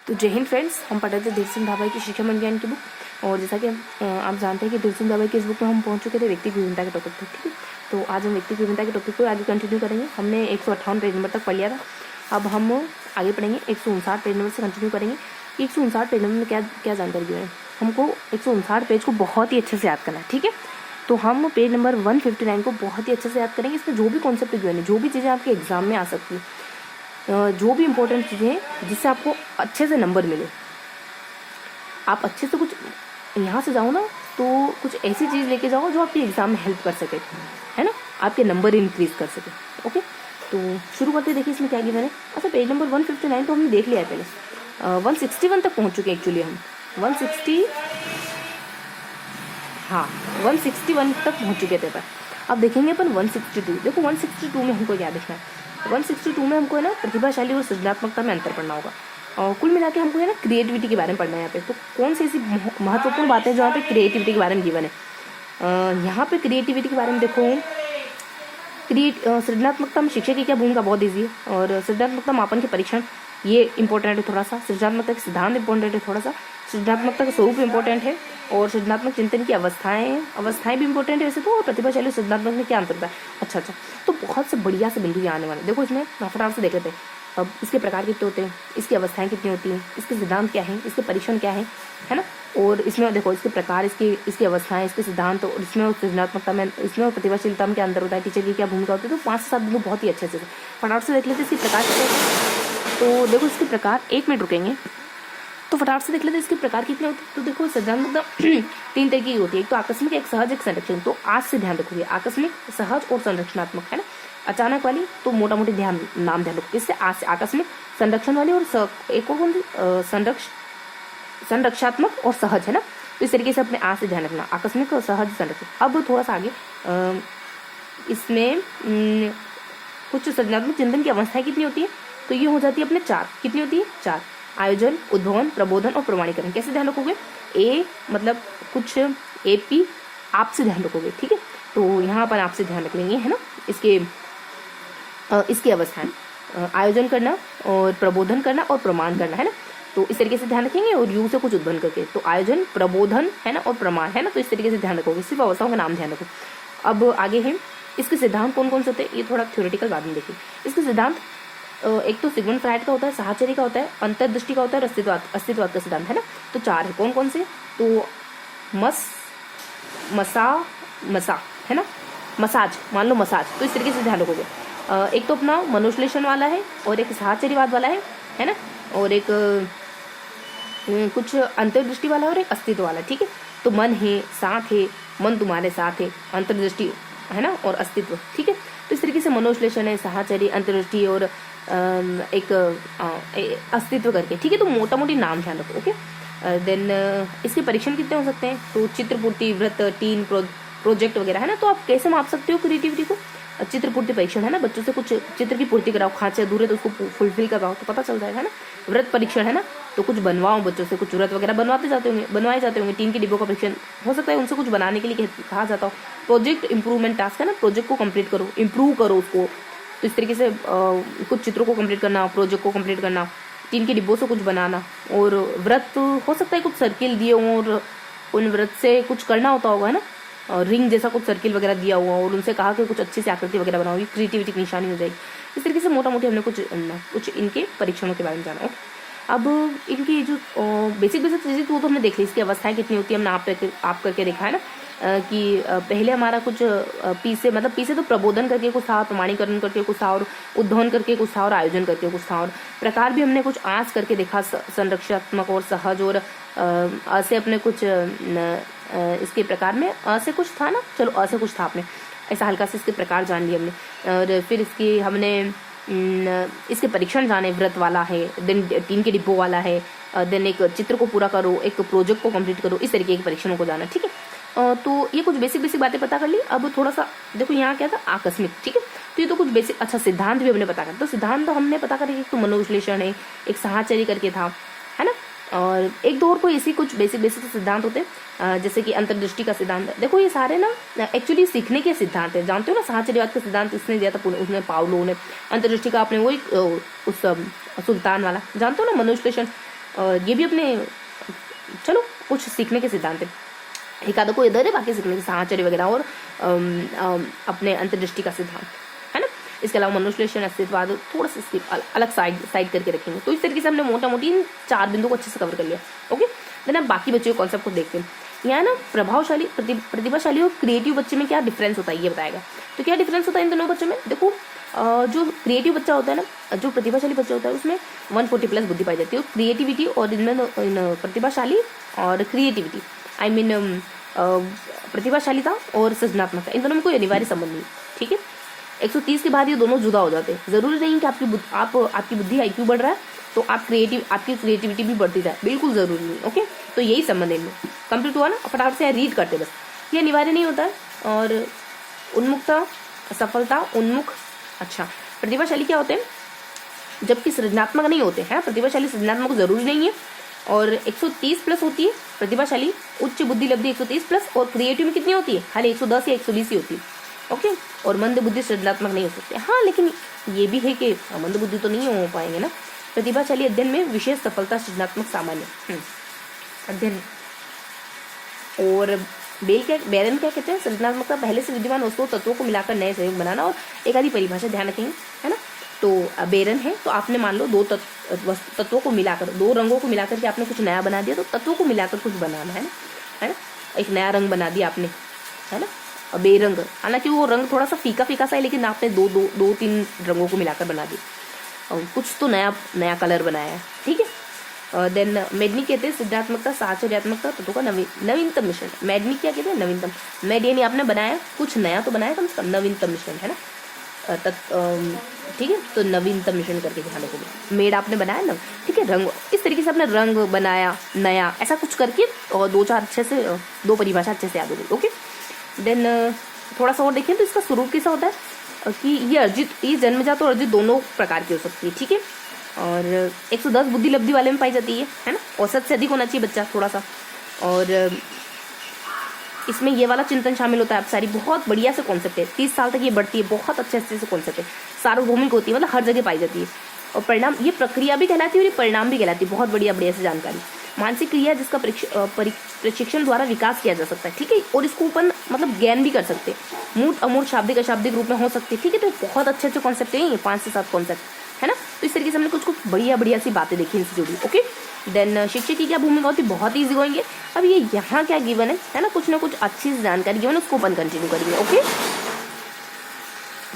तो जय हिंद फ्रेंड्स, हम पढ़ रहे थे धीर सिंह धाबा की शिक्षा विज्ञान की बुक। और जैसा कि आप जानते हैं कि धीर सिंह धाबा की इस बुक में हम पहुंच चुके थे व्यक्ति की विभिन्नता के टॉपिक पे। ठीक है, तो आज हम व्यक्ति की विभिन्नता के टॉपिक को आगे कंटिन्यू करेंगे। हमने 158 पेज नंबर तक पढ़ लिया था। अब हम आगे पढ़ेंगे 159 पेज नंबर से कंटिन्यू करेंगे। 159 पेज नंबर में क्या क्या जानकारी दी है। हमको 159 पेज को बहुत ही अच्छे से याद करना है। ठीक है, तो हम पेज नंबर 159 को बहुत ही अच्छे से याद करेंगे। इसमें जो भी कॉन्सेप्ट गिवन है, जो भी चीज़ें आपके एग्जाम में आ सकती है, जो भी इंपॉर्टेंट चीज़ें हैं जिससे आपको अच्छे से नंबर मिले, आप अच्छे से कुछ यहाँ से जाओ ना, तो कुछ ऐसी चीज़ लेके जाओ जो आपके एग्जाम में हेल्प कर सके, है ना, आपके नंबर इंक्रीज कर सके। ओके, तो शुरू करते देखिए इसमें क्या गिवन है। अच्छा, पेज नंबर 159 तो हमने देख लिया है पहले। 161 तक पहुँच चुके हैं एक्चुअली हम। 161 तक पहुँच चुके थे पर अब देखेंगे अपन 162। देखो 162 में हमको क्या देखना है। 162 में हमको है ना प्रतिभाशाली और सृजनात्मकता में अंतर पढ़ना होगा। और कुल मिला के हमको है ना क्रिएटिविटी के बारे में पढ़ना है यहाँ पे। तो कौन सी ऐसी महत्वपूर्ण बातें जो यहाँ पे क्रिएटिविटी के बारे में गिवन है। यहाँ पे क्रिएटिविटी के बारे में देखो, सृजनात्मकता में शिक्षक की क्या भूमिका, बहुत ईजी है। और सृजनात्मकता मापन के परीक्षण ये इंपॉर्टेंट है थोड़ा सा। सृजनात्मकता के सिद्धांत इंपॉर्टेंट है थोड़ा सा। सृजनात्मकता का स्वरूप इंपॉर्टेंट है। और सृजनात्मक चिंतन की अवस्थाएं भी इंपॉर्टेंट है वैसे तो। और प्रतिभाशाली सृजनात्मक में क्या अंतर है। अच्छा, तो बहुत से बढ़िया से बिंदु यहाँ आने वाले। देखो इसमें फटाफट से देख लेते हैं। अब इसके प्रकार कितने होते हैं, इसकी अवस्थाएं कितनी होती हैं, इसके सिद्धांत क्या हैं, इसके परीक्षण क्या है ना। और इसमें देखो इसके प्रकार, इसकी अवस्थाएं, इसके सिद्धांत, और इसमें सृजनात्मकता में, इसमें इसमें में क्या अंतर होता है, टीचर की क्या भूमिका होती है। तो 5 से 7 बिंदु बहुत ही अच्छे से फटाफट से देख लेते हैं। इसके प्रकार कितने होते हैं। तो देखो इसके प्रकार, 1 मिनट रुकेंगे तो फटाफट से देख लेते हैं इसके प्रकार कितने होते हैं। तो देखो सृजनात्मकता 3 तरीके की होती है। एक तो आकस्मिक, एक सहज, एक संरक्षण। तो आज से ध्यान रखोगे, आकस्मिक, सहज और संरक्षणात्मक, है ना। अचानक वाली तो मोटा मोटी नाम ध्यान रखो। इससे आकस्मिक, संरक्षण वाली, और एक और कौन सी, संरक्षात्मक और सहज, है ना। तो इस तरीके से अपने आज से ध्यान रखना, आकस्मिक और सहज, संरक्षण। अब थोड़ा सा आगे इसमें कुछ सृजनात्मक चिंतन की अवस्थाएं कितनी होती है। तो ये हो जाती है अपने 4। कितनी होती है, 4। आयोजन, उद्भवन, प्रबोधन और प्रमाणीकरण। कैसे ध्यान रखोगे, मतलब कुछ AP आपसे ध्यान रखोगे। ठीक है, तो यहाँ पर आपसे ध्यान रख लेंगे, है ना। इसकी अवस्थाएं, आयोजन करना और प्रबोधन करना और प्रमाण करना, है ना। तो इस तरीके से ध्यान रखेंगे। और यू से कुछ उद्भवन करके, तो आयोजन, प्रबोधन, है ना, और प्रमाण, है ना। तो इस तरीके से ध्यान रखोगे, सिर्फ अवस्थाओं का नाम ध्यान रखो। अब आगे है इसके सिद्धांत कौन कौन से होते हैं, ये थोड़ा थ्योरेटिकल बाद में देखिए। इसके सिद्धांत एक तो सिगमंड फ्राइड का होता है, साहचर्य का होता है, अंतर्दृष्टि का होता है, और अस्तित्ववाद का सिद्धांत, है ना। तो 4 है। कौन कौन से, तो मसा, है ना, मसाज, मान लो मसाज। तो इस तरीके से ध्यान रखोगे। एक तो अपना मनोश्लेषण वाला है, और एक साहचर्यवाद वाला है ना, और एक कुछ अंतर्दृष्टि वाला है, और एक अस्तित्व वाला। ठीक है, तो मन है, साथ है, मन तुम्हारे साथ है, अंतर्दृष्टि, है ना, और अस्तित्व। ठीक है, तो इस तरीके से मनोश्लेषण है, साहचर्य, अंतर्दृष्टि और एक अस्तित्व करके। ठीक है, तो मोटा मोटी नाम ध्यान रखो। ओके, देन इसके परीक्षण कितने हो सकते हैं। तो चित्रपूर्ति, व्रत, टीन, प्रोजेक्ट वगैरह, है ना। तो आप कैसे माप सकते हो क्रिएटिविटी को। चित्रपूर्ति परीक्षण, है ना, बच्चों से कुछ चित्र की पूर्ति कराओ, खांचे अधूरे तो उसको फुलफिल करवाओ, तो पता चल जाएगा, है ना। व्रत परीक्षण, है ना, तो कुछ बनवाओ बच्चों से, कुछ व्रत वगैरह बनवाए जाते होंगे। टीन के डिब्बों का परीक्षण हो सकता है, उनसे कुछ बनाने के लिए कहा जाता हो। प्रोजेक्ट इंप्रूवमेंट टास्क, है ना, प्रोजेक्ट को कंप्लीट करो, इंप्रूव करो उसको। तो इस तरीके से कुछ चित्रों को कंप्लीट करना, प्रोजेक्ट को कंप्लीट करना, टीन के डिब्बों से कुछ बनाना। और व्रत हो सकता है कुछ सर्किल दिए हों और उन व्रत से कुछ करना होता होगा, है ना, और रिंग जैसा कुछ सर्किल वगैरह दिया हुआ, और उनसे कहा कि कुछ अच्छी सी आकृति वगैरह बनाओ, ये क्रिएटिविटी की निशानी हो जाएगी। इस तरीके से मोटा मोटी हमने कुछ इनके परीक्षणों के बारे में जाना है। अब इनकी जो बेसिक चीज़ें वो तो हमने देख ली। इसकी अवस्थाएं कितनी होती है हमने आप करके देखा, है ना। कि पहले हमारा कुछ पी से तो प्रबोधन करके कुछ था, प्रमाणीकरण करके कुछ था, और उद्भवन करके कुछ था, और आयोजन करके कुछ था। और प्रकार भी हमने कुछ आज करके देखा, संरक्षणात्मक और सहज, और ऐसे अपने कुछ इसके प्रकार में से कुछ था ना, चलो ऐसे कुछ था, आपने ऐसा हल्का से इसके प्रकार जान लिए हमने। और फिर इसकी हमने इसके परीक्षण जाने, व्रत वाला है, देन टीम के डिब्बों वाला है, देन एक चित्र को पूरा करो, एक प्रोजेक्ट को कंप्लीट करो, इस तरीके के परीक्षणों को जाना। ठीक है, तो ये कुछ बेसिक बातें पता कर ली। अब थोड़ा सा देखो यहाँ क्या था, आकस्मिक। ठीक है, तो ये तो कुछ बेसिक, अच्छा सिद्धांत भी हमने पता कर। तो सिद्धांत तो हमने पता कर, एक तो मनोविश्लेषण है, एक साहचर्य करके था, है ना। और एक दो और कोई ऐसी कुछ बेसिक सिद्धांत होते हैं, जैसे कि अंतर्दृष्टि का सिद्धांत। देखो ये सारे ना एक्चुअली सीखने के सिद्धांत है, जानते हो ना। साहचर्यवाद का सिद्धांत इसने दिया था, उसने पाउलो ने। अंतर्दृष्टि का आपने वही उस सुल्तान वाला जानते हो ना, मनोविश्लेषण ये भी अपने चलो कुछ सीखने के सिद्धांत है, एक आधा को इधर है, बाकी सीखने के साहचर्य वगैरह और अपने अंतर्दृष्टि का सिद्धांत है ना। इसके अलावा मनोविश्लेषण, अस्तित्ववाद थोड़ा सा इसकी अलग साइड करके रखेंगे। तो इस तरीके से हमने मोटा मोटी इन 4 बिंदु को अच्छे से कवर कर लिया। ओके, देन अब बाकी बच्चों के कॉन्सेप्ट को देखते हैं। यहाँ ना प्रभावशाली, प्रतिभाशाली और क्रिएटिव बच्चे में क्या डिफरेंस होता है ये बताएगा। तो क्या डिफरेंस होता है इन दोनों बच्चों में? देखो जो क्रिएटिव बच्चा होता है ना, जो प्रतिभाशाली बच्चा होता है उसमें 140+ बुद्धि पाई जाती है। क्रिएटिविटी और इनमें प्रतिभाशाली और क्रिएटिविटी आई मीन प्रतिभाशालीता और सृजनात्मकता, इन दोनों में कोई अनिवार्य संबंध नहीं। ठीक है, 130 के बाद ये दोनों जुदा हो जाते हैं। जरूरी नहीं कि आपकी बुद्धि IQ बढ़ रहा है तो आपकी क्रिएटिविटी भी बढ़ती जाए, बिल्कुल जरूरी नहीं। ओके, तो यही संबंध है इनमें। कंप्लीट हुआ ना, फटाफट से रीड करते बस, ये अनिवार्य नहीं होता है। और उन्मुखता, सफलता, उन्मुख, अच्छा प्रतिभाशाली क्या होते हैं? जबकि सृजनात्मक नहीं होते हैं। प्रतिभाशाली सृजनात्मक जरूरी नहीं है। और 130+ होती है प्रतिभाशाली, उच्च बुद्धि लब्धि 130+, और क्रिएटिव में कितनी होती है? खाली 110 या 120 ही होती है। ओके, और मंद बुद्धि सृजनात्मक नहीं हो सकते। हाँ, लेकिन ये भी है कि मंद बुद्धि तो नहीं हो पाएंगे ना। प्रतिभाशाली अध्ययन में विशेष सफलता, सृजनात्मक सामान्य अध्ययन। और बेरन क्या कहते हैं? सृजनात्मकता पहले से विद्यमान वस्तुओं तत्वों को मिलाकर नए संयोग बनाना। और एक आधी परिभाषा ध्यान रखेंगे, है ना। तो बेरन है तो आपने मान लो 2 तत्वों को मिलाकर, 2 रंगों को मिलाकर के आपने कुछ नया बना दिया। तो तत्वों को मिलाकर कुछ बनाना है ना, एक नया रंग बना दिया आपने, है ना। बेरंग, हालांकि वो रंग थोड़ा सा फीका फीका सा है, लेकिन आपने 2-3 रंगों को मिलाकर बना दिया, कुछ तो नया कलर बनाया है। ठीक है। देन मेडनी कहते हैं सिद्धात्मकता, साहचर्यात्मकता तत्वों का नवीनतम मिश्रण। मेडनी क्या कहते हैं? नवीनतम। मेड यानी आपने बनाया कुछ नया, तो बनाया कम से कम नवीनतम मिश्रण, है ना। ठीक है, तो नवीनतम मिश्रण करके ध्यान रखोगे। मेड आपने बनाया ना, ठीक है, रंग, इस तरीके से आपने रंग बनाया नया, ऐसा कुछ करके और 2-4 अच्छे से 2 परिभाषा अच्छे से याद हो गई। ओके, देन थोड़ा सा और देखें तो इसका स्वरूप कैसा होता है कि ये जन्मजात और अर्जित दोनों प्रकार की हो सकती है। ठीक है, और 110 बुद्धि लब्धि वाले में पाई जाती है ना। औसत से अधिक होना चाहिए बच्चा थोड़ा सा। और इसमें ये वाला चिंतन शामिल होता है। आप सारी बहुत बढ़िया से कॉन्सेप्ट है, 30 साल तक ये बढ़ती है, बहुत अच्छे से कॉन्सेप्ट है, सार्वभौमिक होती है, मतलब हर जगह पाई जाती है। और परिणाम, ये प्रक्रिया भी कहलाती है और ये परिणाम भी कहलाती है। बहुत बढ़िया से जानकारी। मानसिक क्रिया जिसका प्रशिक्षण द्वारा विकास किया जा सकता है। ठीक है, और इसको ऊपर मतलब ज्ञान भी कर सकते हैं, मूर्त अमूर्त शाब्दिक अशाब्दिक रूप में हो सकते हैं। ठीक है, तो बहुत अच्छे कॉन्सेप्ट है ये, 5 से 7 कॉन्सेप्ट, है ना। तो इस तरीके से हमने कुछ बढ़िया सी बातें देखी इनसे जुड़ी। ओके, देन शिक्षक की क्या भूमिका होती है? बहुत ईजी गोइंग है। अब ये यहाँ क्या गिवन है ना, कुछ ना कुछ अच्छी जानकारी गिवन, उसको अपन कंटिन्यू करेंगे। ओके।